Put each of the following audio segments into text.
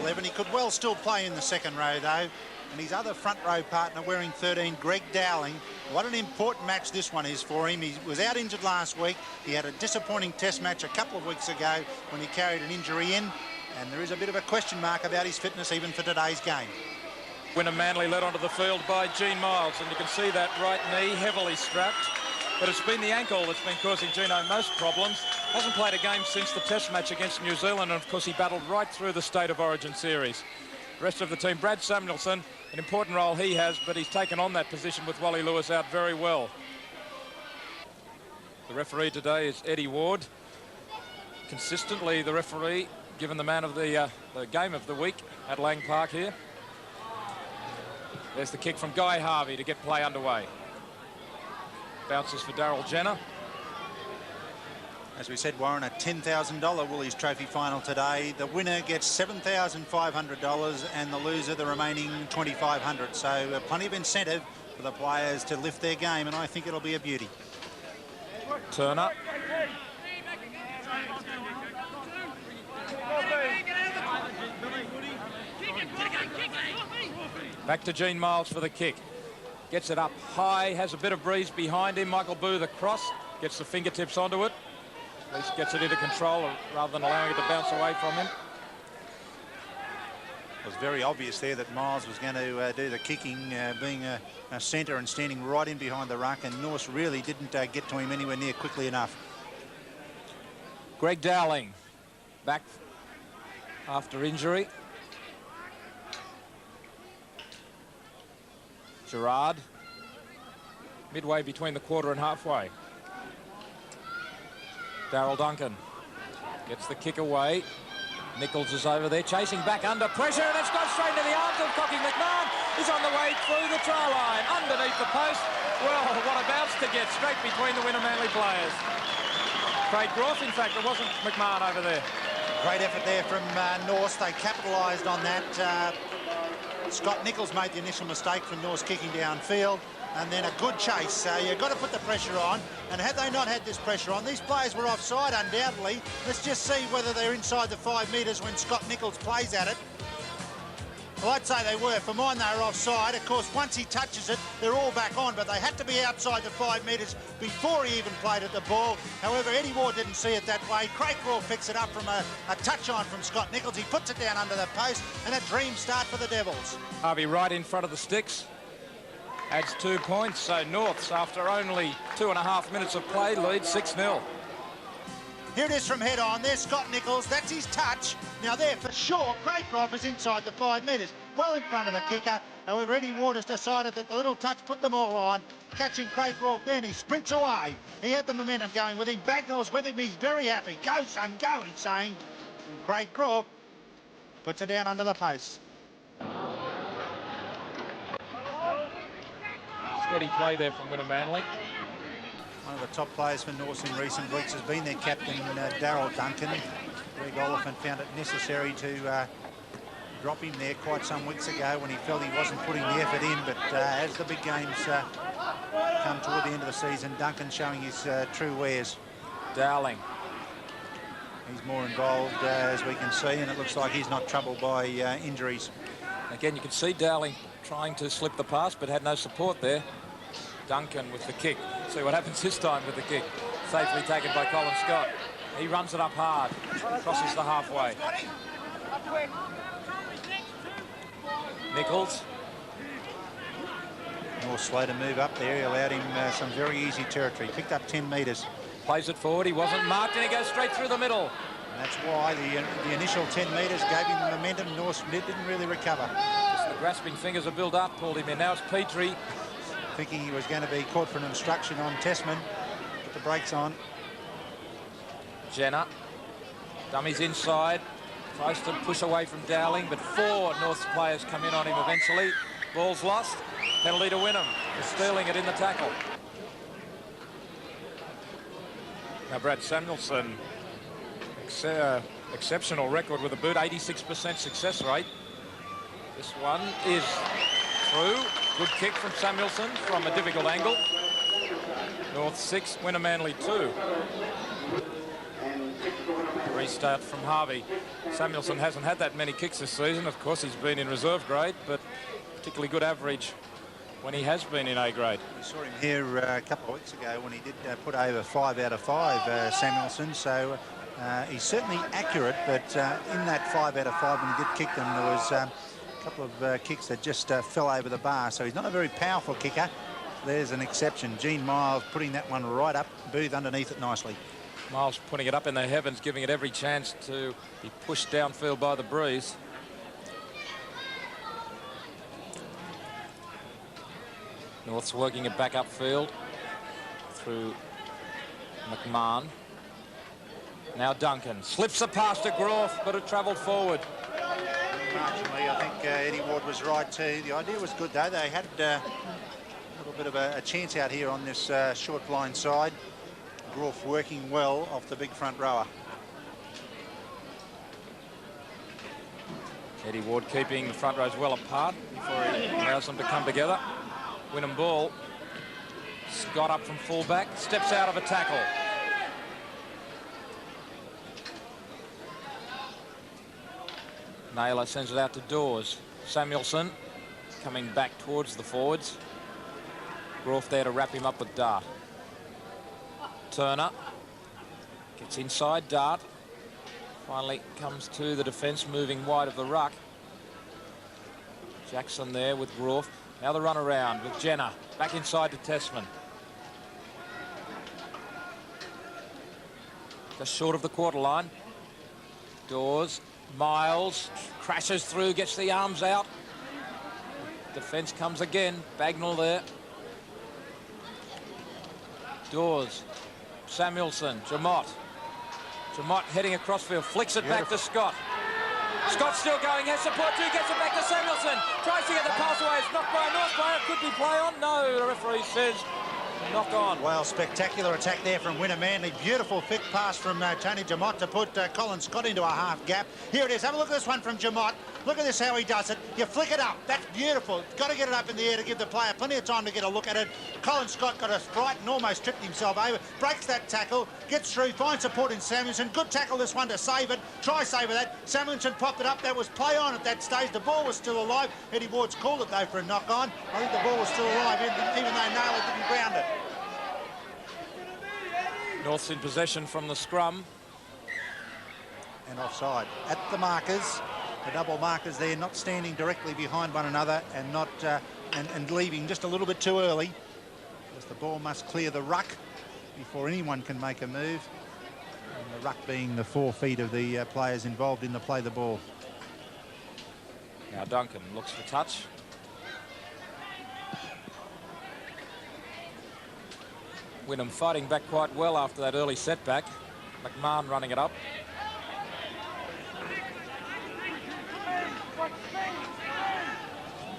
11. He could well still play in the second row, though. And his other front row partner, wearing 13, Greg Dowling. What an important match this one is for him. He was out injured last week. He had a disappointing test match a couple of weeks ago when he carried an injury in. And there is a bit of a question mark about his fitness even for today's game. Wynum Manly led onto the field by Gene Miles, and you can see that right knee heavily strapped. But it's been the ankle that's been causing Gino most problems. Hasn't played a game since the test match against New Zealand, and of course he battled right through the State of Origin series. The rest of the team, Brad Samuelson, an important role he has, but he's taken on that position with Wally Lewis out very well. The referee today is Eddie Ward. Consistently the referee given the man of the game of the week at Lang Park here. There's the kick from Guy Harvey to get play underway. Bounces for Daryl Jenner. As we said, Warren, a $10,000 Woolies Trophy final today. The winner gets $7,500 and the loser the remaining $2,500. So plenty of incentive for the players to lift their game, and I think it'll be a beauty. Turner. Back to Gene Miles for the kick. Gets it up high, has a bit of breeze behind him. Michael Booth across, gets the fingertips onto it. At least gets it into control rather than allowing it to bounce away from him. It was very obvious there that Miles was going to do the kicking, being a centre and standing right in behind the ruck, and Norse really didn't get to him anywhere near quickly enough. Greg Dowling back after injury. Gerard, midway between the quarter and halfway. Daryl Duncan gets the kick away. Nichols is over there, chasing back under pressure, and it's gone straight into the arms of Cocky McMahon. He's on the way through the try line, underneath the post. Well, what a bounce to get straight between the Wynum Manly players. Craig Groff, in fact, it wasn't McMahon over there. Great effort there from Norse. They capitalised on that. Scott Nichols made the initial mistake from Norse kicking downfield, and then a good chase. You've got to put the pressure on, and had they not had this pressure on, these players were offside undoubtedly. Let's just see whether they're inside the 5 metres when Scott Nichols plays at it. Well, I'd say they were. For mine, they were offside. Of course, once he touches it, they're all back on, but they had to be outside the 5 metres before he even played at the ball. However, Eddie Ward didn't see it that way. Craig Raw picks it up from a touch-on from Scott Nichols. He puts it down under the post, and a dream start for the Devils. Harvey right in front of the sticks. Adds 2 points, so Norths, after only 2.5 minutes of play, lead 6-0. Here it is from head on. There's Scott Nichols. That's his touch. Now there, for sure, Craig Groff is inside the 5 metres, well in front of the kicker. However, Eddie Ward has decided that the little touch put them all on. Catching Craig Groff, then he sprints away. He had the momentum going with him. Bagnall's with him. He's very happy. Go, son, go, he's saying. And Craig Groff puts it down under the post. Steady play there from Wynum Manly. One of the top players for Norse in recent weeks has been their captain, Daryl Duncan. Greg Oliphant found it necessary to drop him there quite some weeks ago when he felt he wasn't putting the effort in, but as the big games come toward the end of the season, Duncan showing his true wares. Dowling. He's more involved, as we can see, and it looks like he's not troubled by injuries. Again, you can see Dowling trying to slip the pass, but had no support there. Duncan with the kick. See what happens this time with the kick. Safely taken by Colin Scott. He runs it up hard, crosses the halfway. Nichols. More slow to move up there. He allowed him some very easy territory. Picked up 10 metres. Plays it forward. He wasn't marked, and he goes straight through the middle. And that's why the initial 10 metres gave him the momentum. Norse didn't really recover. Just the grasping fingers of Bill Dart pulled him in. Now it's Petrie. Thinking he was going to be caught for an instruction on Tessman. Put the brakes on. Jenner. Dummies inside. Tries to push away from Dowling, but 4 North's players come in on him eventually. Ball's lost. Penalty to Wynum. They're stealing it in the tackle. Now Brad Samuelson, exceptional record with a boot, 86% success rate. This one is through. Good kick from Samuelson from a difficult angle. North 6, Wynum Manly 2. Restart from Harvey. Samuelson hasn't had that many kicks this season. Of course, he's been in reserve grade, but particularly good average when he has been in A grade. We saw him here a couple of weeks ago when he did put over 5 out of 5, Samuelson. So he's certainly accurate, but in that 5 out of 5 when he did kick them, there was a couple of kicks that just fell over the bar. So he's not a very powerful kicker. There's an exception. Gene Miles putting that one right up, Booth underneath it nicely. Miles putting it up in the heavens, giving it every chance to be pushed downfield by the breeze. North's working it back upfield through McMahon. Now Duncan slips the pass to Groff, but it travelled forward. Marginally, I think Eddie Ward was right too. The idea was good though. They had a little bit of a chance out here on this short blind side. Groff working well off the big front rower. Eddie Ward keeping the front rows well apart before he allows them to come together. Wynum ball. Scott up from fullback, steps out of a tackle. Naylor sends it out to Dawes. Samuelson coming back towards the forwards. Groff there to wrap him up with Dart. Turner gets inside. Dart finally comes to the defence, moving wide of the ruck. Jackson there with Groff. Now the run around with Jenner. Back inside to Tessman. Just short of the quarter line. Dawes. Miles crashes through, gets the arms out. Defence comes again. Bagnall there. Dawes. Samuelson. Jamot. Jamot heading across field. Flicks it back to Scott. Scott's still going, has support too, gets it back to Samuelson. Tries to get the pass away, it's knocked by a North player. Could be play on. No, the referee says knock on. Well, spectacular attack there from Wynum Manly. Beautiful thick pass from Tony Jamot to put Colin Scott into a half gap. Here it is. Have a look at this one from Jamot. Look at this, how he does it. You flick it up. That's beautiful. Got to get it up in the air to give the player plenty of time to get a look at it. Colin Scott got a fright and almost tripped himself over. Breaks that tackle. Gets through. Finds support in Samuelson. Good tackle this one to save it. Try save that. Samuelson popped it up. That was play on at that stage. The ball was still alive. Eddie Ward's called it though for a knock on. I think the ball was still alive even though Naylor didn't ground it. North's in possession from the scrum. And offside at the markers. The double markers there, not standing directly behind one another and not and leaving just a little bit too early. Because the ball must clear the ruck before anyone can make a move. And the ruck being the 4 feet of the players involved in the play the ball. Now Duncan looks for touch. Wynum fighting back quite well after that early setback. McMahon running it up.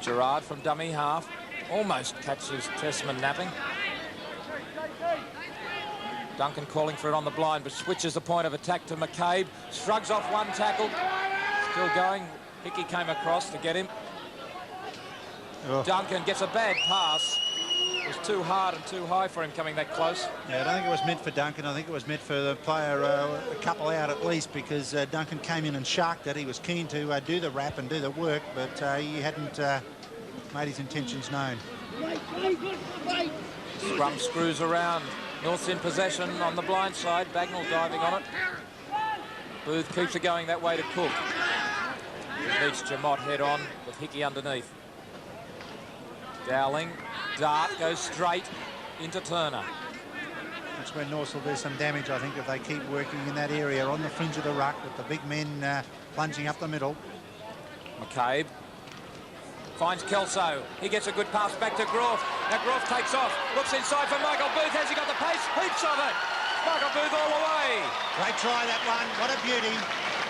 Gerard from dummy half. Almost catches Tessman napping. Duncan calling for it on the blind, but switches the point of attack to McCabe. Shrugs off one tackle. Still going. Hickey came across to get him. Oh. Duncan gets a bad pass. It was too hard and too high for him coming that close. Yeah, I don't think it was meant for Duncan. I think it was meant for the player a couple out at least, because Duncan came in and sharked it. He was keen to do the wrap and do the work, but he hadn't made his intentions known. Scrum screws around. North's in possession on the blind side. Bagnall diving on it. Booth keeps it going that way to Cook. Meets Jamot head on with Hickey underneath. Dowling. Dart goes straight into Turner. That's where North will do some damage, I think, if they keep working in that area on the fringe of the ruck with the big men plunging up the middle. McCabe finds Kelso. He gets a good pass back to Groff. Now Groff takes off. Looks inside for Michael Booth. Has he got the pace? Heaps of it. Michael Booth all the way. Great try, that one. What a beauty.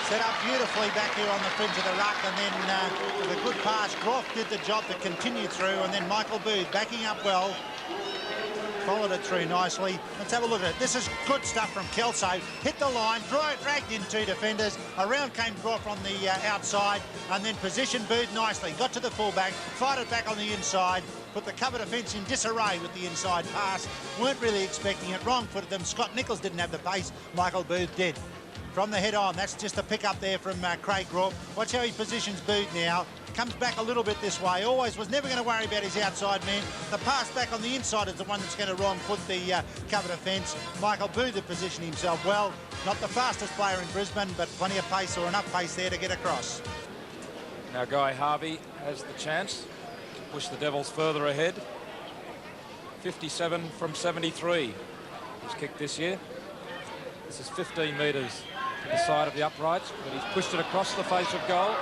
Set up beautifully back here on the fringe of the ruck, and then with a good pass, Groff did the job to continue through, and then Michael Booth backing up well, followed it through nicely. Let's have a look at it. This is good stuff from Kelso. Hit the line, dragged in 2 defenders. Around came Groff on the outside, and then positioned Booth nicely. Got to the fullback, fired it back on the inside, put the cover defence in disarray with the inside pass. Weren't really expecting it. Wrong-footed them. Scott Nichols didn't have the pace. Michael Booth did. from the head on. That's just a pick up there from Craig Groff. Watch how he positions Bood now. Comes back a little bit this way. Always was never going to worry about his outside man. The pass back on the inside is the one that's going to wrong foot the cover defence. Michael Booth had positioned himself well. Not the fastest player in Brisbane, but plenty of pace or enough pace there to get across. Now Guy Harvey has the chance to push the Devils further ahead. 57 from 73. He's kicked this year. This is 15 metres to the side of the uprights, but he's pushed it across the face of goal.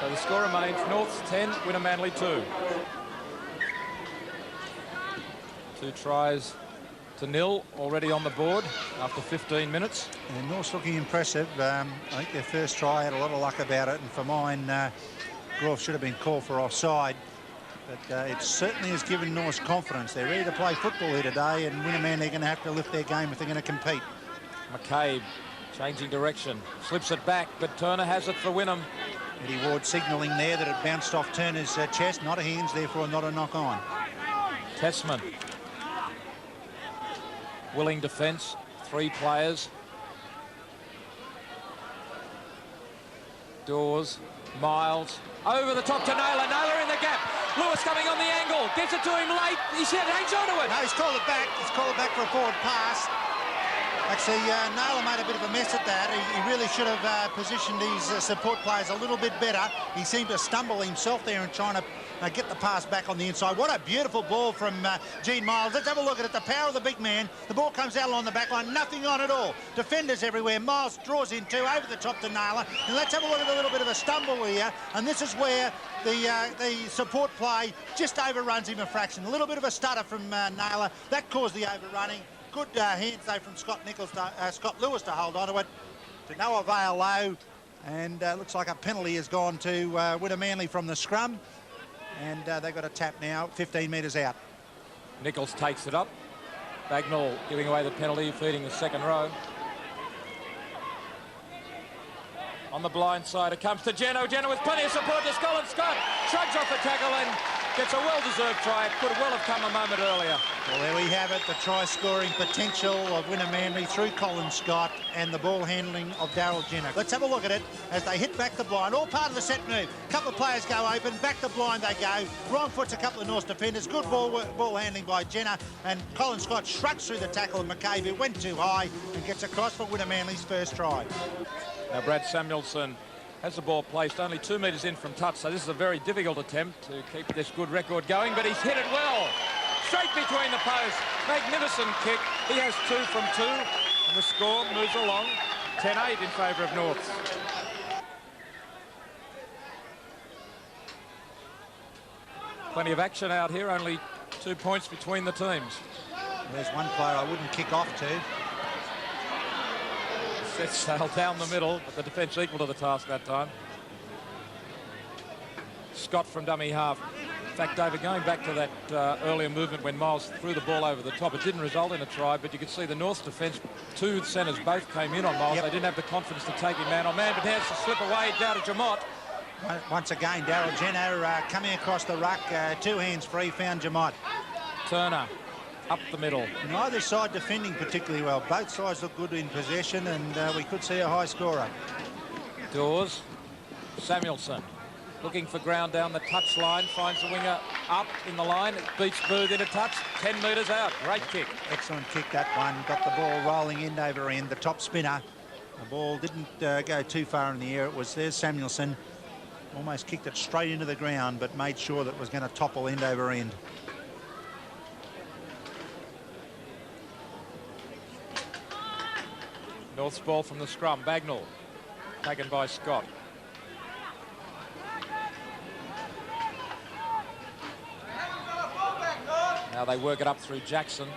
So the score remains North's 10, Wynum Manly 2. 2 tries to nil already on the board after 15 minutes. And North's looking impressive. I think their first try had a lot of luck about it, and for mine, Groff should have been called for offside. But it certainly has given North's confidence. They're ready to play football here today, and Wynum Manly are going to have to lift their game if they're going to compete. McCabe changing direction, slips it back, but Turner has it for Wynum. Eddie Ward signalling there that it bounced off Turner's chest, not a hands, therefore not a knock on. Tessman. Willing defence, 3 players. Dawes, Miles, over the top to Naylor. Naylor in the gap. Lewis coming on the angle, gives it to him late. He hangs on to it. No, he's called it back. He's called it back for a forward pass. Actually, Naylor made a bit of a mess at that. He really should have positioned these support players a little bit better. He seemed to stumble himself there and trying to get the pass back on the inside. What a beautiful ball from Gene Miles. Let's have a look at it. The power of the big man. The ball comes out along the back line. Nothing on at all. Defenders everywhere. Miles draws in 2 over the top to Naylor. And let's have a look at a little bit of a stumble here. And this is where the support play just overruns him a fraction. A little bit of a stutter from Naylor. That caused the overrunning. Good hands, though, from Scott Lewis to hold on to it. To no avail, low. And looks like a penalty has gone to Wynum Manly from the scrum. And they've got a tap now, 15 metres out. Nichols takes it up. Bagnall giving away the penalty, feeding the second row. On the blind side, it comes to Geno. Geno with plenty of support to Colin Scott. Shrugs off the tackle and gets a well-deserved try. It could well have come a moment earlier. Well, there we have it, the try-scoring potential of Wynum Manly through Colin Scott and the ball handling of Daryl Jenner. Let's have a look at it as they hit back the blind. All part of the set move. A couple of players go open, back the blind they go. Wrong foot's a couple of North defenders. Good ball handling by Jenner, and Colin Scott shrugs through the tackle of McCabe, who went too high and gets across for Wynum Manly's first try. Now Brad Samuelson has the ball placed only 2 metres in from touch, so this is a very difficult attempt to keep this good record going, but he's hit it well. Straight between the posts. Magnificent kick. He has 2 from 2, and the score moves along 10-8 in favour of Norths. Plenty of action out here, only 2 points between the teams. There's one player I wouldn't kick off to. Set sail down the middle, but the defence equal to the task that time. Scott from dummy half. In fact, David, going back to that earlier movement when Miles threw the ball over the top, it didn't result in a try, but you could see the North defence, 2 centres both came in on Miles. Yep. They didn't have the confidence to take him man on man, but he has to slip away down to Jamot. Once again, Daryl Jenner coming across the ruck, 2 hands free, found Jamot. Turner up the middle. Neither side defending particularly well. Both sides look good in possession, and we could see a high scorer. Dawes, Samuelson looking for ground down the touch line, finds the winger up in the line, it beats Booth in a touch, 10 metres out. Great kick. Excellent kick, that one. Got the ball rolling end over end, the top spinner. The ball didn't go too far in the air. It was there's Samuelson. Almost kicked it straight into the ground, but made sure that it was going to topple end over end. North's ball from the scrum. Bagnall taken by Scott. Now they work it up through Jackson.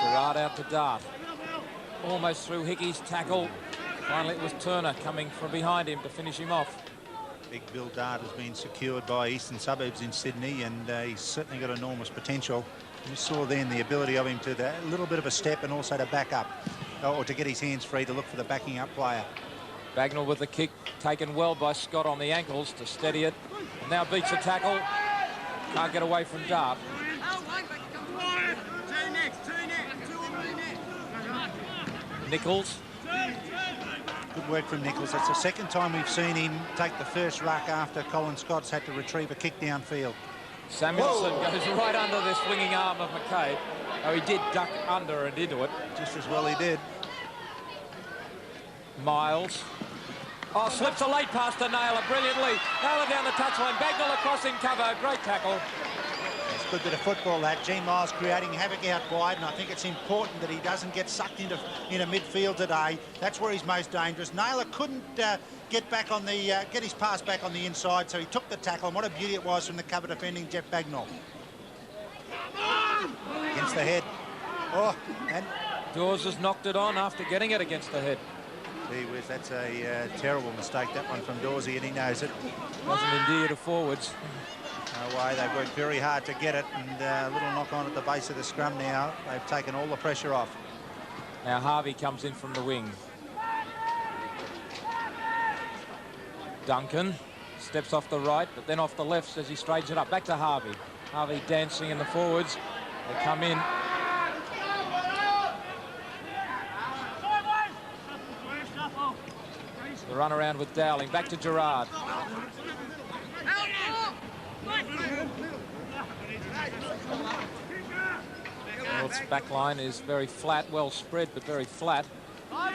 Gerard out to Dart. Almost through Hickey's tackle. Finally it was Turner coming from behind him to finish him off. Big Bill Dart has been secured by Eastern Suburbs in Sydney, and he's certainly got enormous potential. You saw then the ability of him to a little bit of a step and also to back up, or to get his hands free to look for the backing up player. Bagnall with the kick taken well by Scott on the ankles to steady it. And now beats a tackle. Can't get away from Dart. Nichols. Good work from Nichols. It's the second time we've seen him take the first ruck after Colin Scott's had to retrieve a kick downfield. Samuelson goes right under the swinging arm of McCabe. Oh, he did duck under and into it. Just as well he did. Miles. Oh, slips a late pass to Naylor brilliantly. Naylor down the touchline. Bagnall across in cover. Great tackle. It's a good bit of football, that. Gene Miles creating havoc out wide, and I think it's important that he doesn't get sucked into midfield today. That's where he's most dangerous. Naylor couldn't get back on the get his pass back on the inside, so he took the tackle, and what a beauty it was from the cover defending Jeff Bagnall. Against the head. Oh, and Dawes has knocked it on after getting it against the head. Gee whiz, that's a terrible mistake, that one from Dawsey, and he knows it. Doesn't endear to forwards. No way, they've worked very hard to get it, and a little knock on at the base of the scrum now. They've taken all the pressure off. Now Harvey comes in from the wing. Duncan steps off the right, but then off the left as he straightens it up. Back to Harvey. Harvey dancing in the forwards. They come in. The run around with Dowling. Back to Gerard. North's back line is very flat, well spread, but very flat.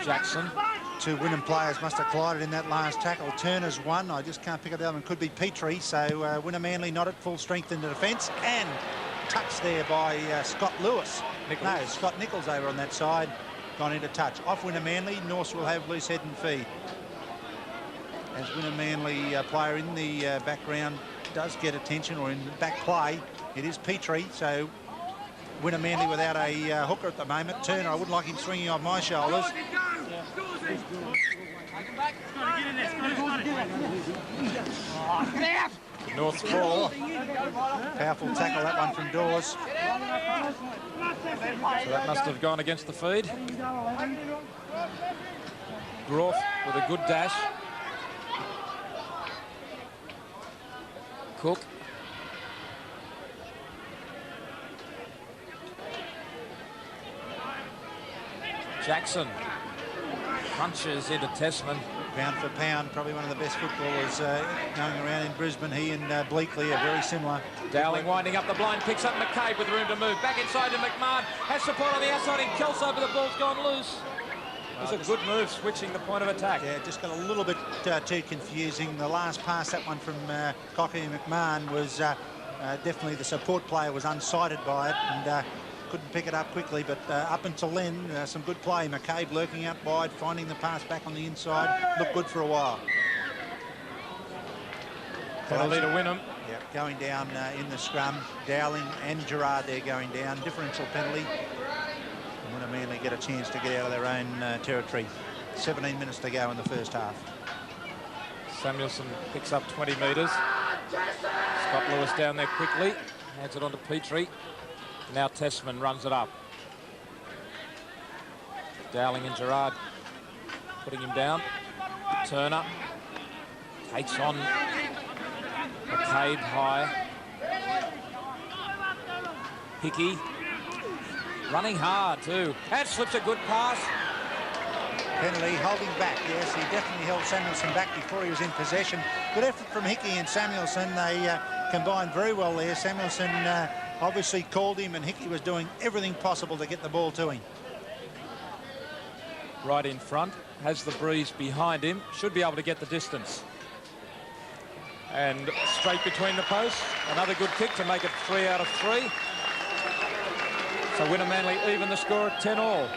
Jackson. Two Wynum players must have collided in that last tackle. Turner's one. I just can't pick up the other one. Could be Petrie. So Wynum Manly not at full strength in the defence. And touched there by Scott Lewis. Nichols. No, Scott Nichols over on that side. Gone into touch. Off Wynum Manly. North will have loose head and feed. As Wynum Manly player in the background does get attention, or in back play, it is Petrie. So Wynum Manly without a hooker at the moment. Turner, I wouldn't like him swinging off my shoulders. North's ball. Powerful tackle, that one from Dawes. So that must have gone against the feed. Groff with a good dash. Cook. Jackson punches into Tessman. Pound for pound, probably one of the best footballers going around in Brisbane. He and Bleakley are very similar. Dowling winding up the blind, picks up McCabe with room to move. Back inside to McMahon. Has support on the outside in Kelso, but the ball's gone loose. It was a good move, switching the point of attack. Yeah, just got a little bit too confusing. The last pass, that one from Cocky McMahon, was definitely the support player was unsighted by it and couldn't pick it up quickly. But up until then, some good play. McCabe lurking out wide, finding the pass back on the inside. Looked good for a while. Penalty to Wynum. Yeah, going down in the scrum. Dowling and Gerard there going down. Differential penalty. Wynum Manly get a chance to get out of their own territory. 17 minutes to go in the first half. Samuelson picks up 20 metres. Scott Lewis down there quickly. Hands it on to Petrie. Now Tessman runs it up. Dowling and Gerard putting him down. Turner takes on McCabe high. Hickey running hard too, and slips a good pass. Penalty, holding back. Yes, he definitely held Samuelson back before he was in possession. Good effort from Hickey and Samuelson. They combined very well there. Samuelson obviously called him, and Hickey was doing everything possible to get the ball to him. Right in front, has the breeze behind him, should be able to get the distance. And straight between the posts, another good kick to make it 3 out of 3. So Wynum Manly even the score at 10-all.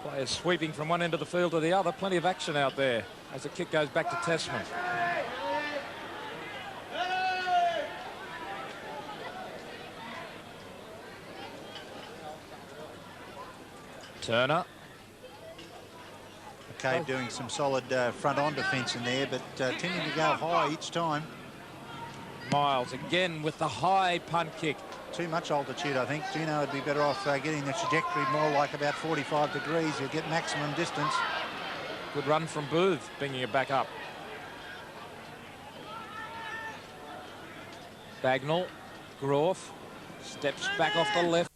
Players sweeping from one end of the field to the other. Plenty of action out there as the kick goes back to Tessman. Turner. Okay, doing some solid front-on defence in there, but tending to go high each time. Miles again with the high punt kick. Too much altitude, I think. Gino would be better off getting the trajectory more like about 45 degrees. You'll get maximum distance. Good run from Booth, bringing it back up. Bagnall, Groff, steps back off the left.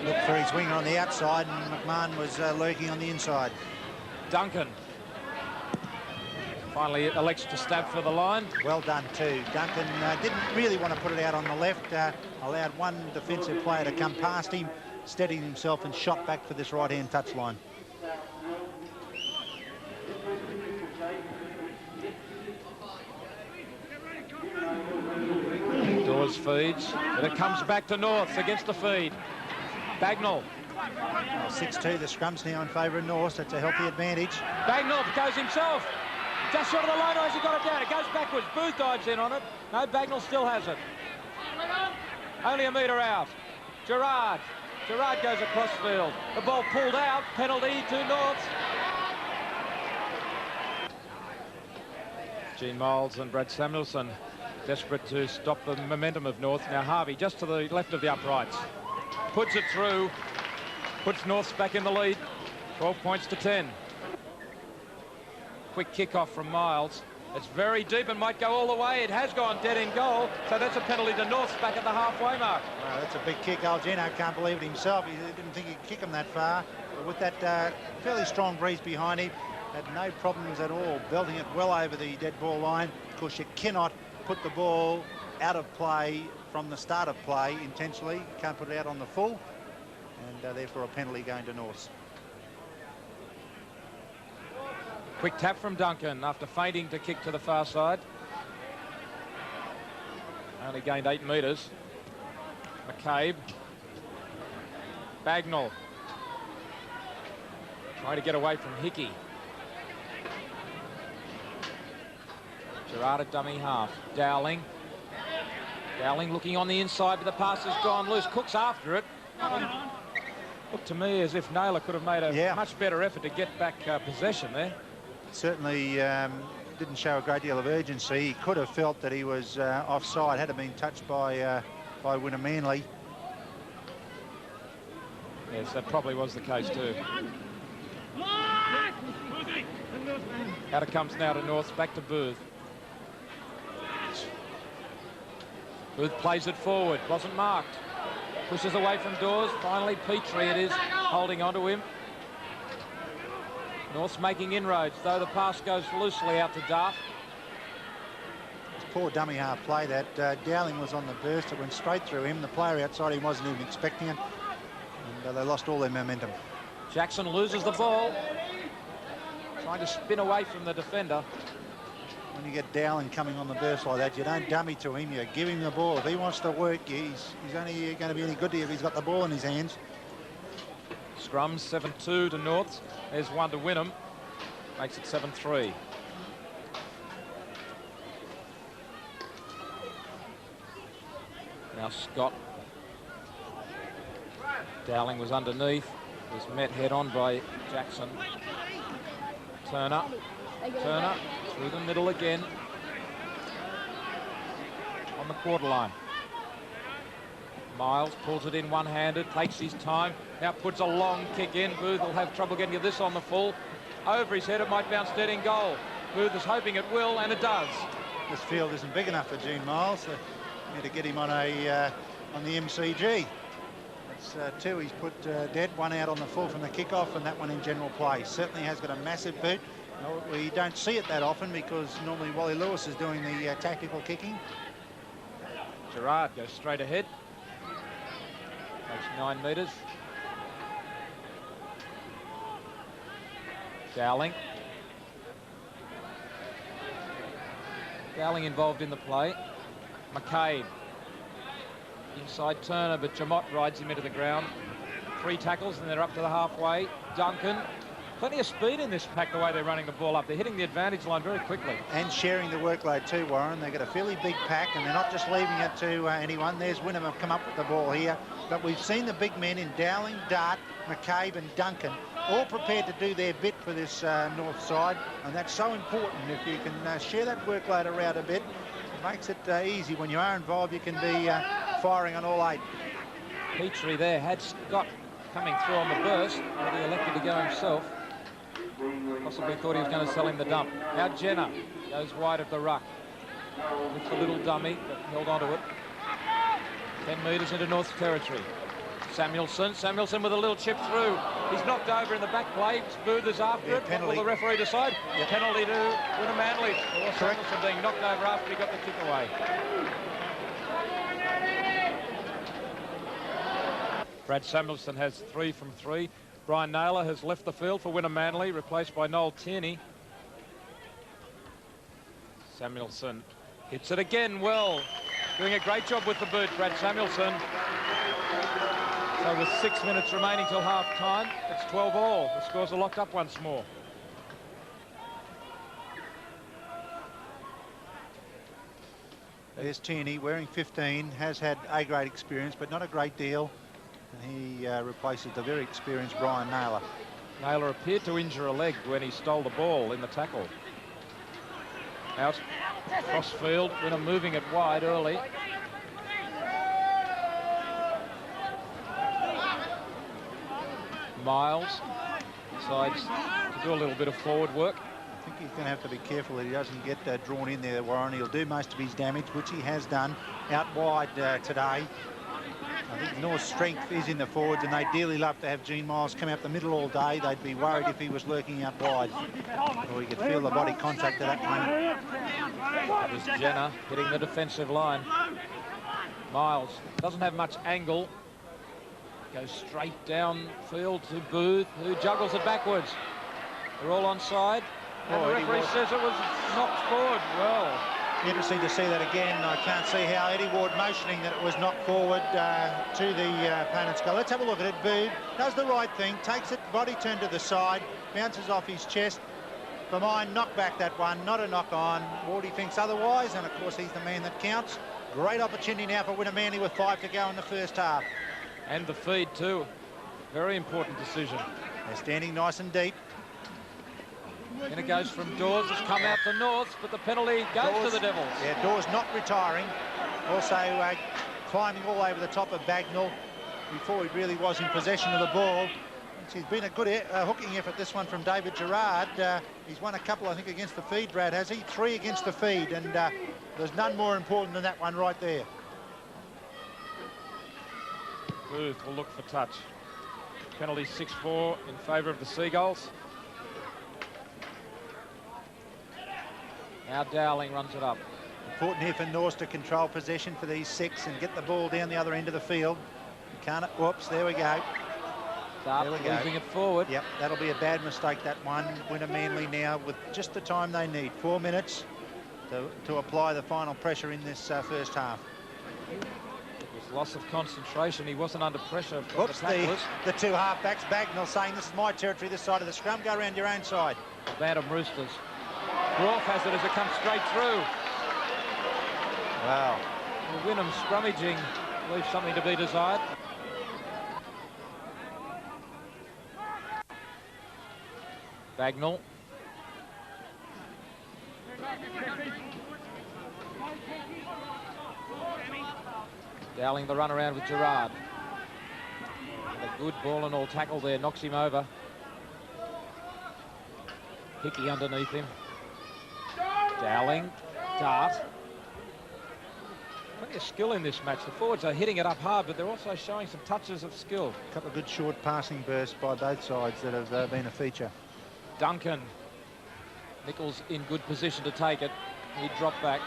Looked for his winger on the outside, and McMahon was lurking on the inside. Duncan finally elects to stab for the line. Well done too. Duncan didn't really want to put it out on the left. Allowed one defensive player to come past him, steadied himself and shot back for this right-hand touchline. Dawes feeds, but it comes back to North against the feed. Bagnall. 6-2, the scrum's now in favour of North. That's a healthy advantage. Bagnall goes himself. Just short of the line, or has he got it down? It goes backwards. Booth dives in on it. No, Bagnall still has it. Only a metre out. Gerard goes across field. The ball pulled out. Penalty to North. Gene Miles and Brad Samuelson desperate to stop the momentum of North. Now Harvey just to the left of the uprights. Puts it through. Puts North back in the lead. 12 points to 10. Quick kick-off from Miles. It's very deep and might go all the way. It has gone dead in goal. So that's a penalty to North back at the halfway mark. Wow, that's a big kick. Algeno can't believe it himself. He didn't think he could kick him that far. But with that fairly strong breeze behind him, had no problems at all, belting it well over the dead ball line. Of course, you cannot put the ball out of play from the start of play intentionally. You can't put it out on the full, and therefore a penalty going to North. Quick tap from Duncan after feinting to kick to the far side. Only gained 8 metres. McCabe. Bagnall. Trying to get away from Hickey. Gerard at dummy half. Dowling looking on the inside, but the pass has gone loose. Cook's after it. Looked to me as if Naylor could have made a much better effort to get back possession there. Certainly didn't show a great deal of urgency. He could have felt that he was offside had it been touched by Wynum Manly. Yes, that probably was the case too. Out it comes now to North, back to Booth. Booth plays it forward, wasn't marked. Pushes away from Dawes. Finally, Petrie it is, holding onto him. North's making inroads, though the pass goes loosely out to Duff. It's poor dummy half play that. Dowling was on the burst. It went straight through him. The player outside him wasn't even expecting it. And they lost all their momentum. Jackson loses the ball. Trying to spin away from the defender. When you get Dowling coming on the burst like that, you don't dummy to him, you give him the ball. If he wants to work, he's only going to be any good to you if he's got the ball in his hands. Scrums 7-2 to North. There's one to Wynum. Makes it 7-3. Now Scott. Dowling was underneath. Was met head on by Jackson. Turner through the middle again. On the quarter line. Miles pulls it in one-handed, takes his time, now puts a long kick in. Booth will have trouble getting this on the full. Over his head, it might bounce dead in goal. Booth is hoping it will, and it does. This field isn't big enough for Gene Miles. Need to get him on the MCG. That's 2 he's put dead, 1 out on the full from the kickoff, and that one in general play. Certainly has got a massive boot. We don't see it that often because normally Wally Lewis is doing the tactical kicking. Gerard goes straight ahead. Takes 9 metres. Dowling involved in the play. McCabe. Inside Turner, but Jamot rides him into the ground. 3 tackles and they're up to the halfway. Duncan. Plenty of speed in this pack, the way they're running the ball up. They're hitting the advantage line very quickly. And sharing the workload too, Warren. They've got a fairly big pack and they're not just leaving it to anyone. There's Wynum have come up with the ball here. But we've seen the big men in Dowling, Dart, McCabe and Duncan all prepared to do their bit for this north side. And that's so important. If you can share that workload around a bit, it makes it easy. When you are involved, you can be firing on all 8. Petrie there had Scott coming through on the burst, but he elected to go himself. Possibly thought he was going to sell him the dump. Now Jenner goes wide of the ruck. Looks a little dummy, but held onto it. 10 metres into North territory. Samuelson with a little chip through. He's knocked over in the back play. Booth is after it. Penalty. What will the referee decide? Yep. Penalty to Wynum Manly. Samuelson being knocked over after he got the kick away. Brad Samuelson has 3 from 3. Brian Naylor has left the field for Wynum Manly, replaced by Noel Tierney. Samuelson hits it again well. Doing a great job with the boot, Brad Samuelson. So with 6 minutes remaining till half-time, it's 12-all. The scores are locked up once more. There's Tierney wearing 15, has had A-grade experience, but not a great deal. And he replaces the very experienced Brian Naylor. Naylor appeared to injure a leg when he stole the ball in the tackle. Out, cross field, Wynum moving it wide early. Miles decides to do a little bit of forward work. I think he's going to have to be careful that he doesn't get drawn in there, Warren. He'll do most of his damage, which he has done out wide today. I think North's strength is in the forwards, and they'd dearly love to have Gene Miles come out the middle all day. They'd be worried if he was lurking out wide, or he could feel the body contact at that moment. That is Jenner hitting the defensive line. Miles doesn't have much angle. Goes straight down field to Booth, who juggles it backwards. They're all onside. And the referee says it was knocked forward. Well, interesting to see that again. I can't see how Eddie Ward motioning that it was knocked forward to the opponent's goal. Let's have a look at it. Booth does the right thing, takes it, body turned to the side, bounces off his chest. For mine, knock back that one, not a knock on. Wardy thinks otherwise, and of course he's the man that counts. Great opportunity now for Wynum Manly with 5 to go in the first half. And the feed too. Very important decision. They're standing nice and deep. And it goes from Dawes. It's come out to North, but the penalty goes to the Devils. Yeah, Dawes not retiring. Also climbing all over the top of Bagnall before he really was in possession of the ball. It's been a good hooking effort, this one from David Gerard. He's won a couple, I think, against the feed, Brad, has he? 3 against the feed, and there's none more important than that one right there. Booth will look for touch. Penalty 6-4 in favour of the Seagulls. Now Dowling runs it up. Important here for Norse to control possession for these 6 and get the ball down the other end of the field. Can't, whoops, there we go. Start moving it forward. Yep, that'll be a bad mistake, that one. Wynum Manly now with just the time they need. 4 minutes to apply the final pressure in this first half. It was loss of concentration. He wasn't under pressure from Oops, the tacklers. the 2 half-backs. Bagnall saying, this is my territory, this side of the scrum. Go around your own side. Bantam Roosters. Groff has it as it comes straight through. Wow. Wynum scrummaging leaves something to be desired. Bagnall. Dowling the run around with Gerard. And a good ball and all tackle there, knocks him over. Hickey underneath him. Dowling, dart. Plenty of skill in this match. The forwards are hitting it up hard, but they're also showing some touches of skill. A couple of good short passing bursts by both sides that have been a feature. Duncan. Nichols in good position to take it. He dropped back.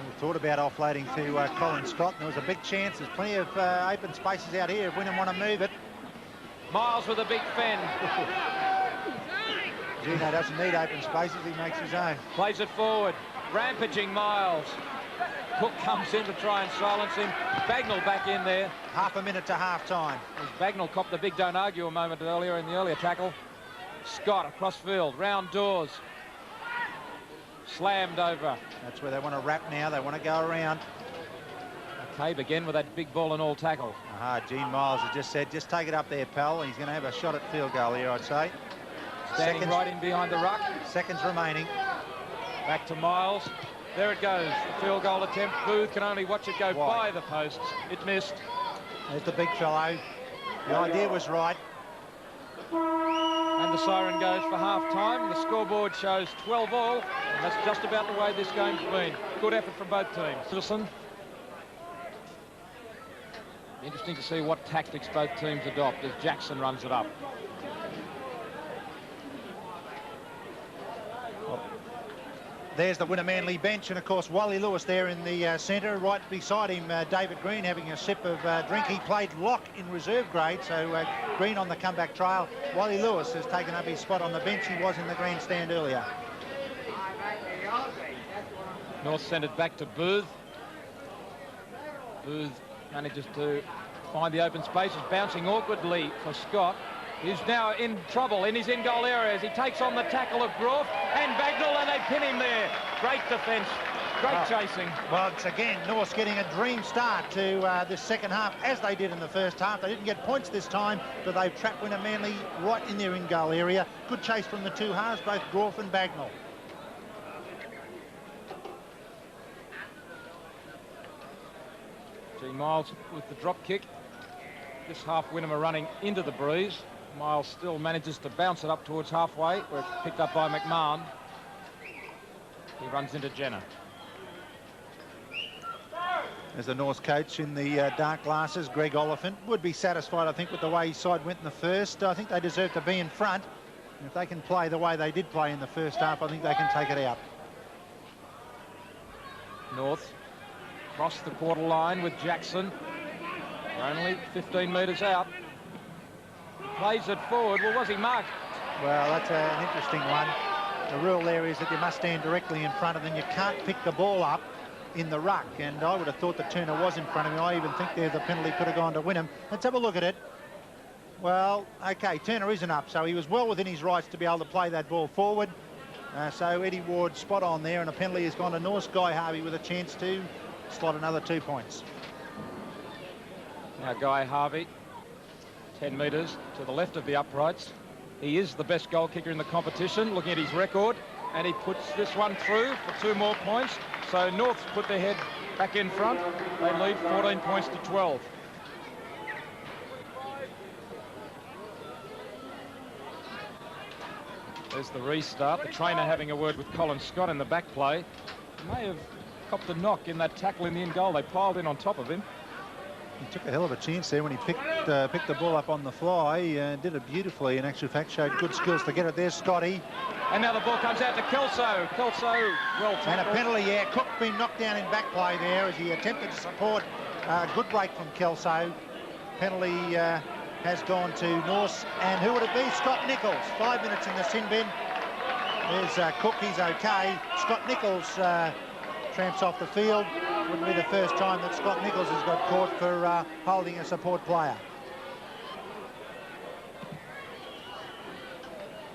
We thought about offloading to Colin Scott, and there was a big chance. There's plenty of open spaces out here if Wynum want to move it. Miles with a big fend. Gino doesn't need open spaces, he makes his own. Plays it forward. Rampaging Miles. Cook comes in to try and silence him. Bagnall back in there. Half a minute to half-time. As Bagnall copped the big don't argue a moment earlier in the earlier tackle. Scott across field, round doors. Slammed over. That's where they want to wrap now. They want to go around. McCabe again with that big ball and all tackle. Gene Miles has just said, just take it up there, pal. He's going to have a shot at field goal here, I'd say. Standing right in behind the ruck. Seconds remaining. Back to Miles. There it goes. The field goal attempt. Booth can only watch it go by the posts. It missed. There's the big fellow. The idea was right. And the siren goes for half-time. The scoreboard shows 12-all, and that's just about the way this game's been. Good effort from both teams. Wilson. Interesting to see what tactics both teams adopt as Jackson runs it up. There's the Winner Manly bench, and of course Wally Lewis there in the centre. Right beside him, David Green having a sip of drink. He played lock in reserve grade, so Green on the comeback trail. Wally Lewis has taken up his spot on the bench. He was in the grandstand earlier. North sent it back to Booth. Booth manages to find the open spaces, bouncing awkwardly for Scott. He's now in trouble in his in-goal area as he takes on the tackle of Groff and Bagnall, and they pin him there. Great defence, great chasing. Well, it's again, North's getting a dream start to this second half, as they did in the first half. They didn't get points this time, but they've trapped Winner Manly right in their in-goal area. Good chase from the two halves, both Groff and Bagnall. Gene Miles with the drop kick. This half Wynnum are running into the breeze. Miles still manages to bounce it up towards halfway, where it's picked up by McMahon. He runs into Jenner. As the North coach in the dark glasses, Greg Oliphant, would be satisfied, I think, with the way his side went in the first. I think they deserve to be in front. And if they can play the way they did play in the first half, I think they can take it out. North cross the quarter line with Jackson. They're only 15 metres out. Plays it forward. Well, was he marked? Well, that's an interesting one. The rule there is that you must stand directly in front of them. You can't pick the ball up in the ruck, and I would have thought that Turner was in front of him. I even think there the penalty could have gone to Wynnum. Let's have a look at it. Well, OK, Turner isn't up, so he was well within his rights to be able to play that ball forward. So Eddie Ward spot on there, and a penalty has gone to North. Guy Harvey with a chance to slot another 2 points. Now Guy Harvey, 10 metres to the left of the uprights. He is the best goal kicker in the competition, looking at his record, and he puts this one through for 2 more points. So North put their head back in front. They lead 14 points to 12. There's the restart. The trainer having a word with Colin Scott in the back play. May have copped a knock in that tackle in the in goal. They piled in on top of him. He took a hell of a chance there when he picked the ball up on the fly. Did it beautifully. In actual fact, showed good skills to get it. There's Scotty. And now the ball comes out to Kelso. Kelso, well tackled. And a penalty, yeah. Cook been knocked down in back play there as he attempted to support. Good break from Kelso. Penalty has gone to Norse. And who would it be? Scott Nichols. 5 minutes in the sin bin. There's Cook. He's OK. Scott Nichols tramps off the field. Wouldn't be the first time that Scott Nichols has got caught for holding a support player.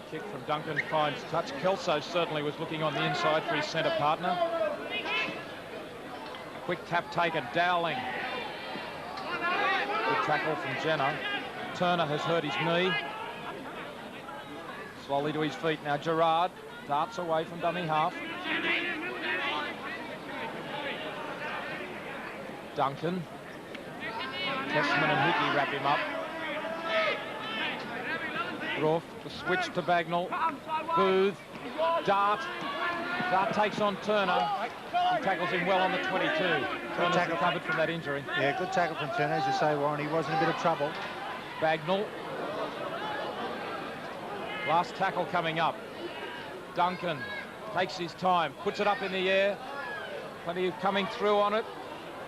Kick from Duncan finds touch. Kelso certainly was looking on the inside for his centre partner. Quick tap taken. Dowling. Good tackle from Jenner. Turner has hurt his knee. Slowly to his feet now. Gerard darts away from dummy half. Duncan. Tessman and Hickey wrap him up. Groff, the switch to Bagnall. Booth. Dart. Dart takes on Turner. He tackles him well on the 22. Turner's recovered from that injury. Yeah, good tackle from Turner, as you say, Warren. He was in a bit of trouble. Bagnall. Last tackle coming up. Duncan takes his time, puts it up in the air. Plenty of coming through on it.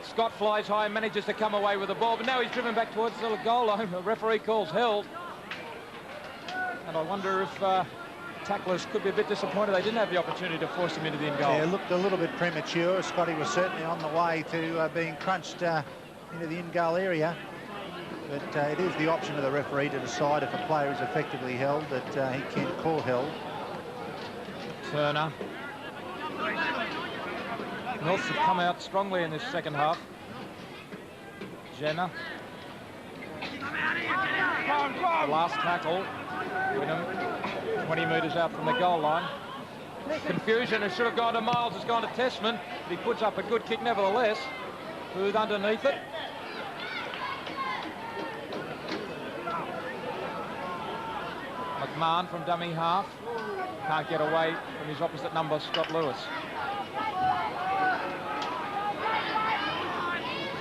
Scott flies high and manages to come away with the ball, but now he's driven back towards the goal line. The referee calls held. And I wonder if tacklers could be a bit disappointed they didn't have the opportunity to force him into the in goal. Yeah, it looked a little bit premature. Scotty was certainly on the way to being crunched into the in goal area. But it is the option of the referee to decide if a player is effectively held that he can call held. Turner. Norths have come out strongly in this second half. Jenner. The last tackle. Wynnum 20 metres out from the goal line. Confusion. It should have gone to Miles. It's gone to Tessman. But he puts up a good kick nevertheless. Booth underneath it. McMahon from dummy half. Can't get away from his opposite number, Scott Lewis.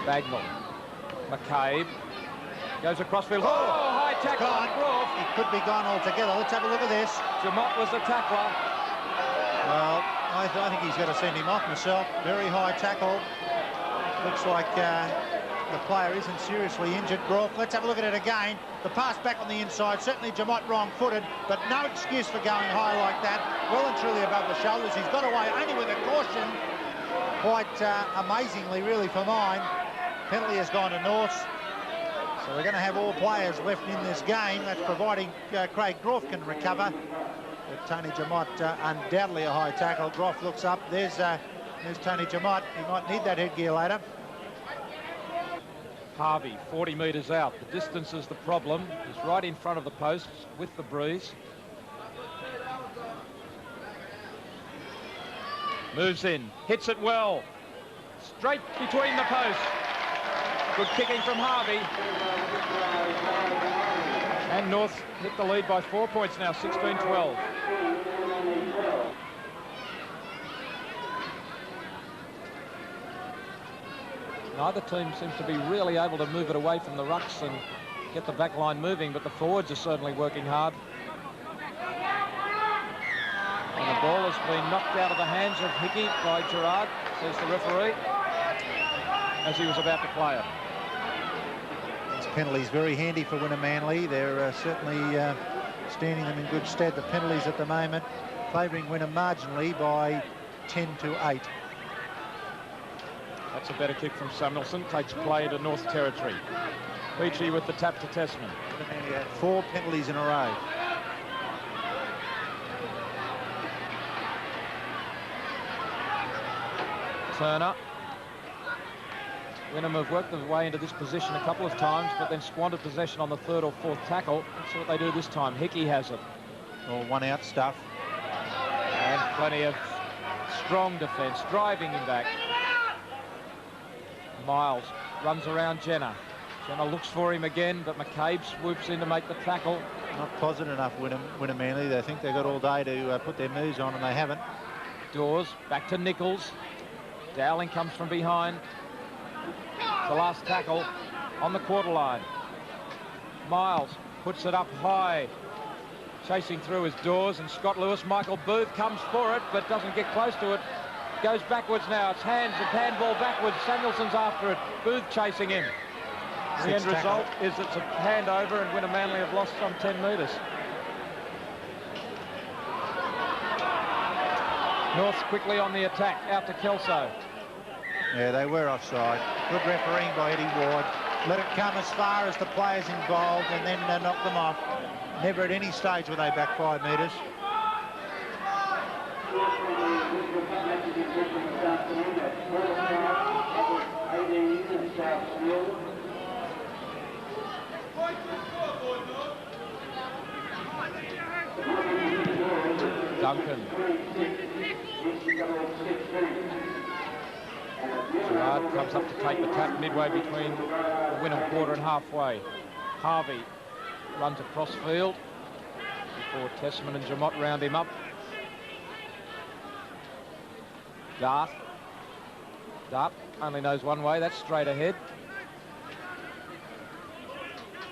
Bagnall. McCabe goes across field. Oh, high tackle on Groff. He could be gone altogether. Let's have a look at this. Jamot was the tackler. Well, I think he's got to send him off myself. Very high tackle. Looks like the player isn't seriously injured. Groff, let's have a look at it again. The pass back on the inside, certainly Jamot wrong-footed, but no excuse for going high like that. Well and truly above the shoulders. He's got away only with a caution. Quite amazingly, really, for mine. Penalty has gone to Norths. So we're going to have all players left in this game. That's providing Craig Groff can recover. But Tony Jamot, undoubtedly a high tackle. Groff looks up. There's Tony Jamot. He might need that headgear later. Harvey, 40 metres out. The distance is the problem. He's right in front of the posts with the breeze. Moves in, hits it well. Straight between the posts. Good kicking from Harvey. And North hit the lead by 4 points now, 16-12. Neither team seems to be really able to move it away from the rucks and get the back line moving, but the forwards are certainly working hard. And the ball has been knocked out of the hands of Hickey by Gerard, says the referee, as he was about to play it. This penalty's very handy for Wynum Manly. They're certainly standing them in good stead. The penalties at the moment favouring Wynum marginally by 10-8. That's a better kick from Samuelson. Takes play to North Territory. Beachy with the tap to Tessman. 4 penalties in a row. Turner. Wynum have worked their way into this position a couple of times, but then squandered possession on the 3rd or 4th tackle. Let's see what they do this time. Hickey has it. All one-out stuff. And plenty of strong defence, driving him back. Miles runs around Jenner. Jenner looks for him again, but McCabe swoops in to make the tackle. Not positive enough, Wynum Manly. They think they've got all day to put their moves on, and they haven't. Dawes back to Nichols. Dowling comes from behind. The last tackle on the quarter line. Miles puts it up high. Chasing through is Dawes and Scott Lewis. Michael Booth comes for it, but doesn't get close to it. Goes backwards now. It's handball backwards. Samuelson's after it. Booth chasing him. The end result is it's a handover, and Wynum Manly have lost some 10 metres. North quickly on the attack, out to Kelso. Yeah, they were offside. Good refereeing by Eddie Ward. Let it come as far as the players involved and then knock them off. Never at any stage were they back 5 metres. Duncan. Gerard comes up to take the tap midway between the Wynum quarter and halfway. Harvey runs across field before Tessman and Jamot round him up. Dart only knows one way, that's straight ahead.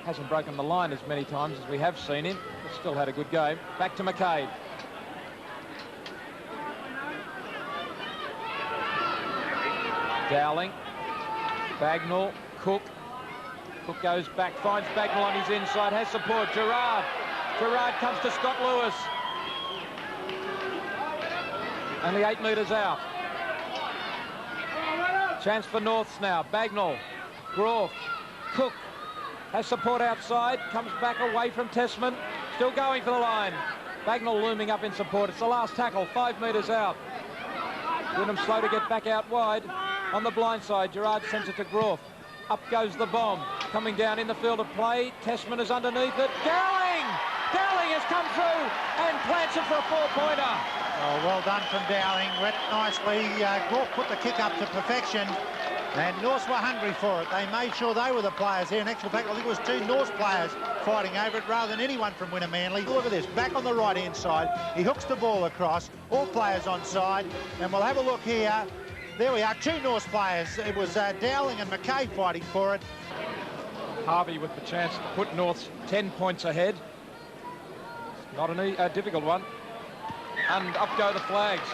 Hasn't broken the line as many times as we have seen him, but still had a good game. Back to McCabe. Dowling, Bagnall, Cook. Cook goes back, finds Bagnall on his inside, has support. Gerard comes to Scott Lewis. Only 8 metres out. Chance for Norths now. Bagnall, Groff, Cook has support outside, comes back away from Tessman, still going for the line. Bagnall looming up in support. It's the last tackle, 5 metres out. Wynum slow to get back out wide. On the blind side, Gerard sends it to Groff. Up goes the bomb. Coming down in the field of play. Tessman is underneath it. Dowling has come through and plants it for a 4-pointer. Oh, well done from Dowling. Went nicely. Groff put the kick up to perfection. And Norths were hungry for it. They made sure they were the players here. In actual fact, I think it was 2 Norths players fighting over it rather than anyone from Wynum Manly. Look at this, back on the right-hand side. He hooks the ball across. All players on side. And we'll have a look here. There we are, 2 Norths players. It was Dowling and McCabe fighting for it. Harvey with the chance to put North's 10 points ahead. Not a difficult one. And up go the flags.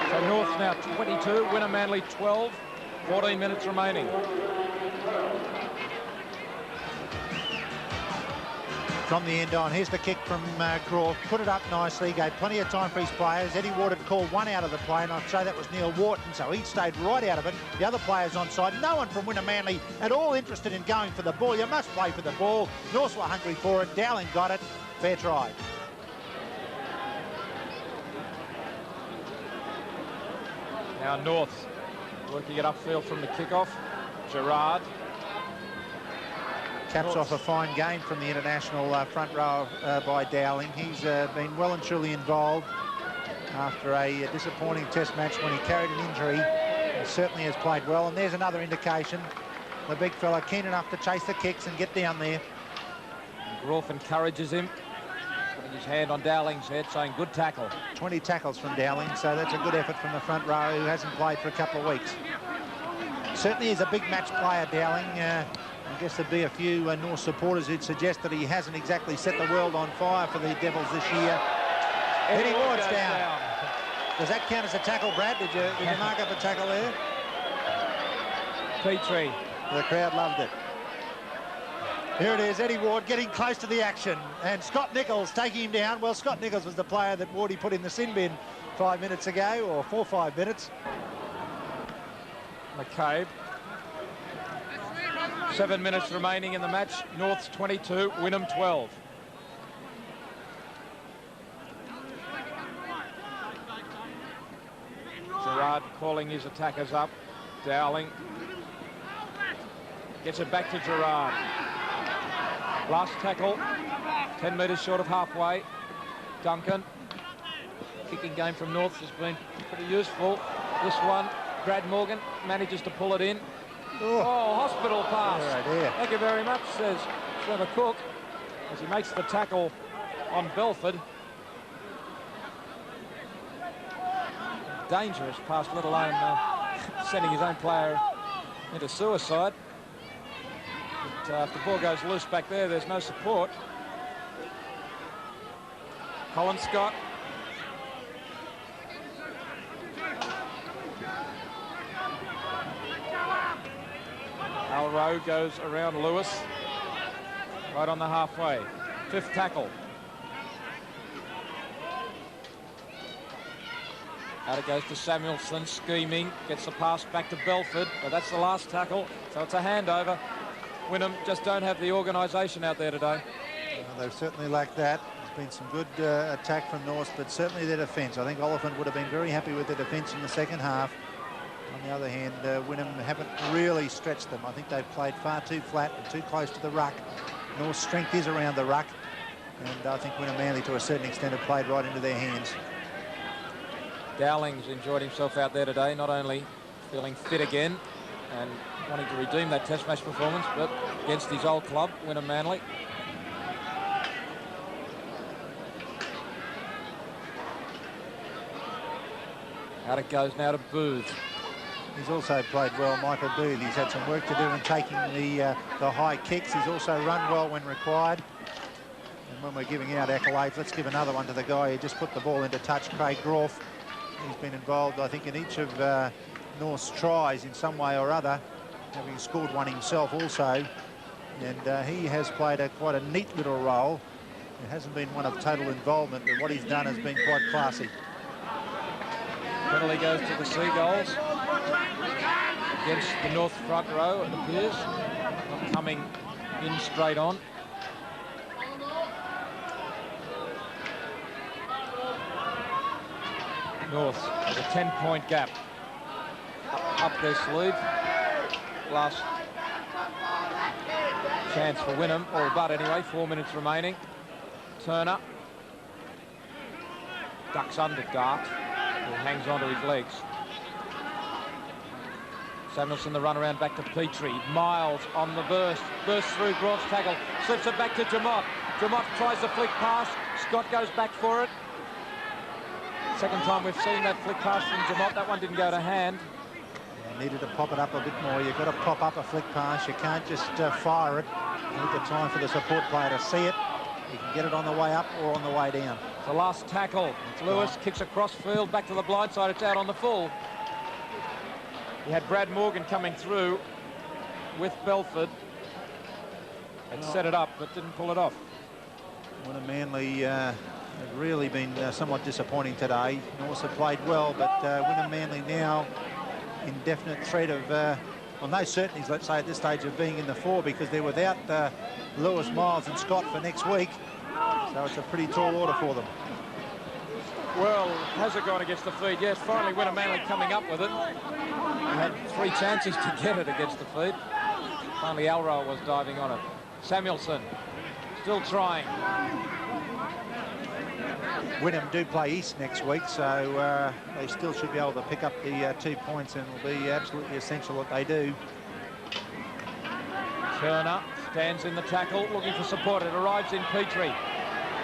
So North now 22, Wynum Manly 12, 14 minutes remaining. From the end on, here's the kick from Groff. Put it up nicely, gave plenty of time for his players. Eddie Ward had called one out of the play, and I'd say that was Neil Wharton, so he stayed right out of it. The other players on side, no one from Wynum Manly at all interested in going for the ball. You must play for the ball. Norths were hungry for it. Dowling got it. Fair try. Now North working it upfield from the kickoff. Gerard. Caps off a fine game from the international front row by Dowling. He's been well and truly involved after a disappointing test match when he carried an injury. He certainly has played well, and there's another indication. The big fella keen enough to chase the kicks and get down there. Groff encourages him, putting his hand on Dowling's head, saying good tackle. 20 tackles from Dowling, so that's a good effort from the front row, who hasn't played for a couple of weeks. Certainly is a big match player, Dowling. I guess there'd be a few North supporters who'd suggest that he hasn't exactly set the world on fire for the Devils this year. Eddie Ward's down. Does that count as a tackle, Brad? Did you mark up a tackle there? Petrie. The crowd loved it. Here it is, Eddie Ward getting close to the action, and Scott Nichols taking him down. Well, Scott Nichols was the player that Wardy put in the sin bin 5 minutes ago, or 4 or 5 minutes. McCabe. 7 minutes remaining in the match. North's 22, Wynum 12. Gerard calling his attackers up. Dowling gets it back to Gerard. Last tackle, 10 metres short of halfway. Duncan. Kicking game from North has been pretty useful. This one, Brad Morgan manages to pull it in. Oh, hospital pass. Thank you very much, says Trevor Cook, as he makes the tackle on Belford. Dangerous pass, let alone sending his own player into suicide. But if the ball goes loose back there, there's no support. Colin Scott. Al Rowe goes around Lewis, right on the halfway. 5th tackle. Out it goes to Samuelson, scheming, gets the pass back to Belford, but that's the last tackle, so it's a handover. Wynum just don't have the organisation out there today. They've certainly lacked that. There's been some good attack from North, but certainly their defence. I think Oliphant would have been very happy with their defence in the second half. On the other hand, Wynum haven't really stretched them. I think they've played far too flat and too close to the ruck. North's strength is around the ruck, and I think Wynum Manly, to a certain extent, have played right into their hands. Dowling's enjoyed himself out there today, not only feeling fit again and wanting to redeem that test match performance, but against his old club, Wynum Manly. Out it goes now to Booth. He's also played well, Michael Booth. He's had some work to do in taking the high kicks. He's also run well when required. And when we're giving out accolades, let's give another one to the guy who just put the ball into touch, Craig Groff. He's been involved, I think, in each of North's tries in some way or other, having scored one himself also. And he has played quite a neat little role. It hasn't been one of total involvement, but what he's done has been quite classy. Penalty goes to the Seagulls against the North front row, it appears. Not coming in straight on. North with a 10-point gap. Up their sleeve. Last chance for Wynum, or but anyway, 4 minutes remaining. Turner ducks under Dart, who hangs onto his legs. Samuelson the run around back to Petrie. Miles on the burst through Groff's tackle, slips it back to Jamot. Jamot tries the flick pass. Scott goes back for it. Second time we've seen that flick pass from Jamot. That one didn't go to hand. Needed to pop it up a bit more. You've got to pop up a flick pass. You can't just fire it. You need the time for the support player to see it. You can get it on the way up or on the way down. The last tackle. Lewis kicks across field, back to the blind side. It's out on the full. He had Brad Morgan coming through with Belford. And set it up, but didn't pull it off. Wynum Manly have really been somewhat disappointing today. Norths have played well, but Wynum Manly now in definite threat of, well, no certainties, let's say, at this stage of being in the 4, because they're without Lewis, Miles and Scott for next week. So it's a pretty tall order for them. Well, has it gone against the feed? Yes, finally Wynum Manly coming up with it. He had 3 chances to get it against the feed. Finally Alro was diving on it. Samuelson still trying. Wynum do play East next week, so they still should be able to pick up the 2 points, and it will be absolutely essential that they do. Turner stands in the tackle, looking for support. It arrives in Petrie.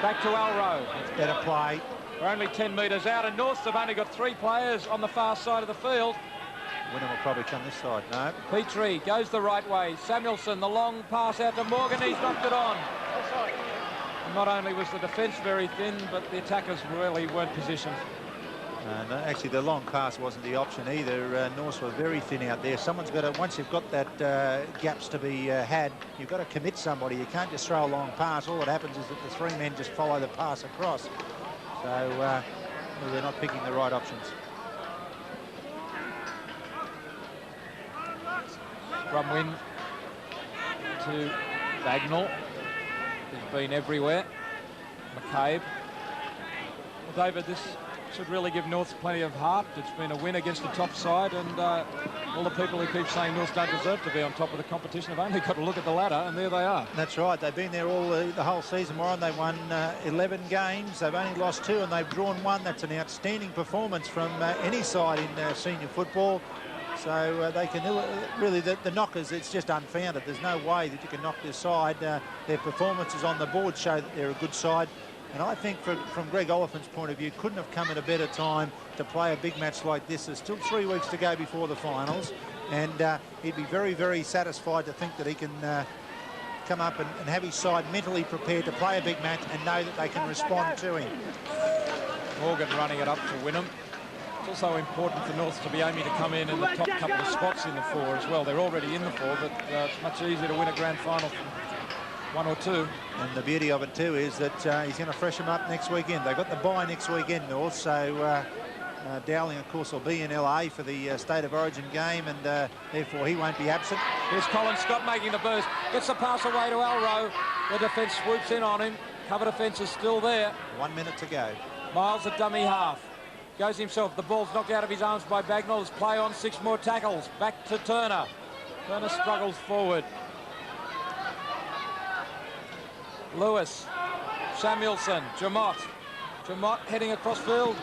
Back to Alro. It's better play. We're only 10 metres out, and Norths have only got 3 players on the far side of the field. Wynum will probably come this side. No. Petrie goes the right way. Samuelson, the long pass out to Morgan. He's knocked it on. Not only was the defence very thin, but the attackers really weren't positioned. No, actually, the long pass wasn't the option either. Norths were very thin out there. Someone's got to, once you've got that gaps to be had, you've got to commit somebody. You can't just throw a long pass. All that happens is that the 3 men just follow the pass across. So well, they're not picking the right options. From Wynn to Bagnall. He's been everywhere. McCabe. Well, David, this should really give Norths plenty of heart. It's been a win against the top side, and all the people who keep saying Norths don't deserve to be on top of the competition have only got to look at the ladder, and there they are. That's right. They've been there all the whole season, Warren. They won 11 games. They've only lost 2, and they've drawn 1. That's an outstanding performance from any side in senior football. So they can really, the knockers, it's just unfounded. There's no way that you can knock this side. Their performances on the board show that they're a good side. And I think from Greg Oliphant's point of view, couldn't have come at a better time to play a big match like this. There's still 3 weeks to go before the finals. And he'd be very, very satisfied to think that he can come up and have his side mentally prepared to play a big match and know that they can respond to him. Morgan running it up to Wynum. It's also important for Norths to be aiming to come in the top couple of spots in the 4 as well. They're already in the 4, but it's much easier to win a grand final from 1 or 2. And the beauty of it too is that he's going to freshen them up next weekend. They've got the bye next weekend, North, so Dowling, of course, will be in LA for the State of Origin game, and therefore he won't be absent. Here's Colin Scott making the burst. Gets the pass away to Alro. The defence swoops in on him. Cover defence is still there. 1 minute to go. Miles at dummy half. Goes himself. The ball's knocked out of his arms by Bagnall. There's play on, 6 more tackles. Back to Turner. Turner struggles forward. Lewis. Samuelson. Jamot. Jamot heading across field.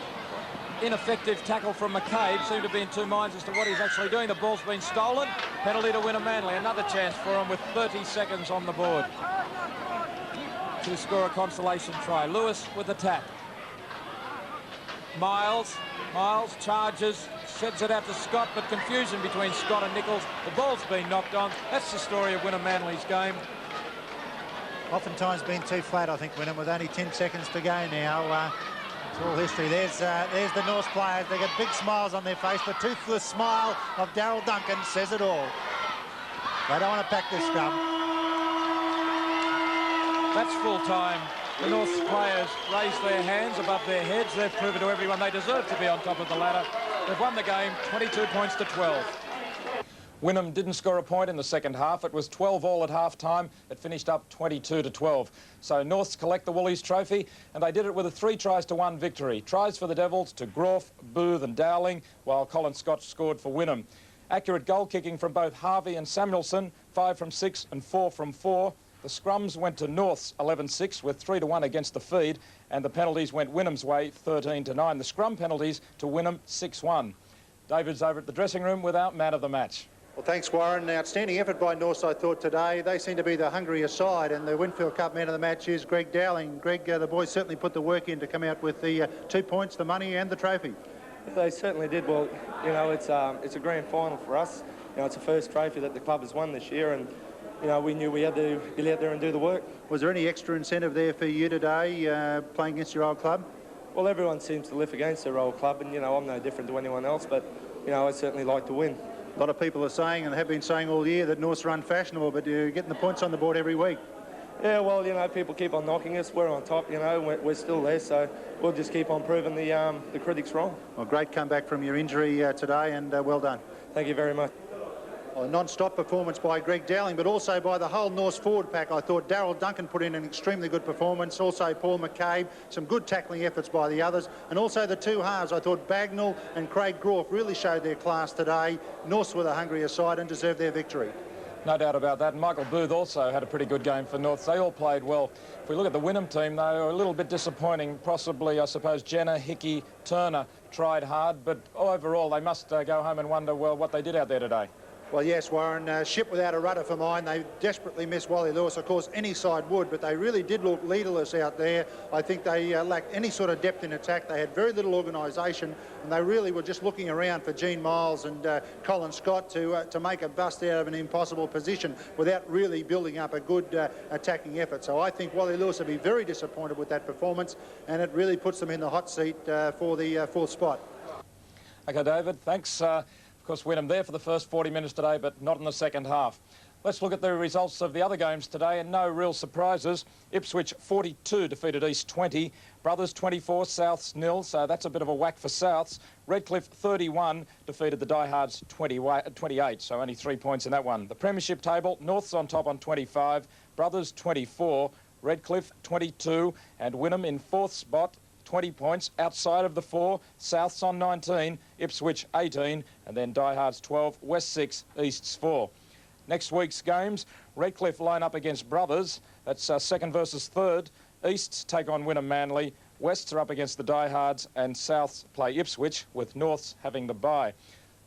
Ineffective tackle from McCabe. Seemed to be in 2 minds as to what he's actually doing. The ball's been stolen. Penalty to Wynum Manly. Another chance for him with 30 seconds on the board to score a consolation try. Lewis with the tap. Miles charges, sheds it out to Scott, but confusion between Scott and Nichols. The ball's been knocked on. That's the story of Wynum Manly's game. Oftentimes been too flat, I think, Wynum, with only 10 seconds to go now. It's all history. There's the North players. They got big smiles on their face. The toothless smile of Darryl Duncan says it all. They don't want to pack this scrum. That's full time. The North's players raise their hands above their heads. They've proven to everyone they deserve to be on top of the ladder. They've won the game 22 points to 12. Wynum didn't score a point in the second half. It was 12 all at half-time. It finished up 22 to 12. So Norths collect the Woolies trophy, and they did it with a 3 tries to 1 victory. Tries for the Devils to Groff, Booth and Dowling, while Colin Scott scored for Wynum. Accurate goal kicking from both Harvey and Samuelson, 5 from 6 and 4 from 4. The scrums went to Norths 11-6 with 3 to 1 against the feed, and the penalties went Wynum's way 13 to 9. The scrum penalties to Wynum 6-1. David's over at the dressing room with our man of the match. Well, thanks, Warren. Outstanding effort by Norths, I thought, today. They seem to be the hungrier side, and the Winfield Cup man of the match is Greg Dowling. Greg, the boys certainly put the work in to come out with the 2 points, the money and the trophy. They certainly did. Well, you know, it's a grand final for us. You know, it's the first trophy that the club has won this year, and you know, we knew we had to get out there and do the work. Was there any extra incentive there for you today, playing against your old club? Well, everyone seems to live against their old club, and you know, I'm no different to anyone else, but you know, I certainly like to win. A lot of people are saying, and have been saying all year, that Norths are unfashionable, but you're getting the points on the board every week. Yeah, well, you know, people keep on knocking us. We're on top, you know, we're still there, so we'll just keep on proving the critics wrong. Well, great comeback from your injury today, and well done. Thank you very much. A non-stop performance by Greg Dowling, but also by the whole Norths forward pack. I thought Darryl Duncan put in an extremely good performance. Also Paul McCabe, some good tackling efforts by the others. And also the two halves. I thought Bagnall and Craig Groff really showed their class today. Norths were the hungrier side and deserved their victory. No doubt about that. Michael Booth also had a pretty good game for Norths. They all played well. If we look at the Wynum team, they were a little bit disappointing. Possibly, I suppose, Jenner, Hickey, Turner tried hard, but overall they must go home and wonder, well, what they did out there today. Well, yes, Warren, ship without a rudder for mine. They desperately missed Wally Lewis. Of course, any side would, but they really did look leaderless out there. I think they lacked any sort of depth in attack. They had very little organisation, and they really were just looking around for Gene Miles and Colin Scott to make a bust out of an impossible position without really building up a good attacking effort. So I think Wally Lewis will be very disappointed with that performance, and it really puts them in the hot seat for the fourth spot. OK, David, thanks. Of course, Wynum there for the first 40 minutes today, but not in the second half. Let's look at the results of the other games today, and no real surprises. Ipswich 42 defeated East 20. Brothers 24, Souths 0, so that's a bit of a whack for Souths. Redcliffe 31 defeated the Diehards 28, so only 3 points in that one. The Premiership table, Norths on top on 25, Brothers 24, Redcliffe 22, and Wynum in fourth spot, 20 points outside of the four. Souths on 19, Ipswich 18, and then Diehards 12, West 6, Easts 4. Next week's games, Redcliffe line up against Brothers. That's second versus third. Easts take on Wynum Manly. Wests are up against the Diehards, and Souths play Ipswich, with Norths having the bye.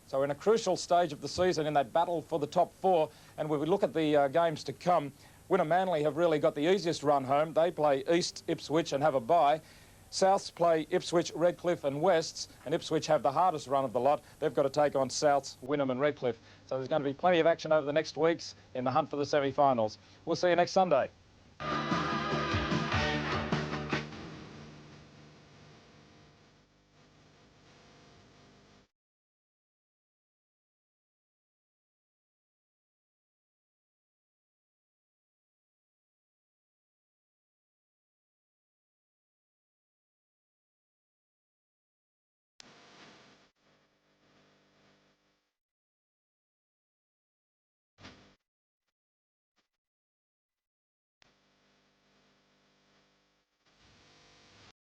So in a crucial stage of the season in that battle for the top four, and when we look at the games to come, Wynum Manly have really got the easiest run home. They play East, Ipswich and have a bye. Souths play Ipswich, Redcliffe and Wests, and Ipswich have the hardest run of the lot. They've got to take on Souths, Wynum and Redcliffe. So there's going to be plenty of action over the next weeks in the hunt for the semi-finals. We'll see you next Sunday.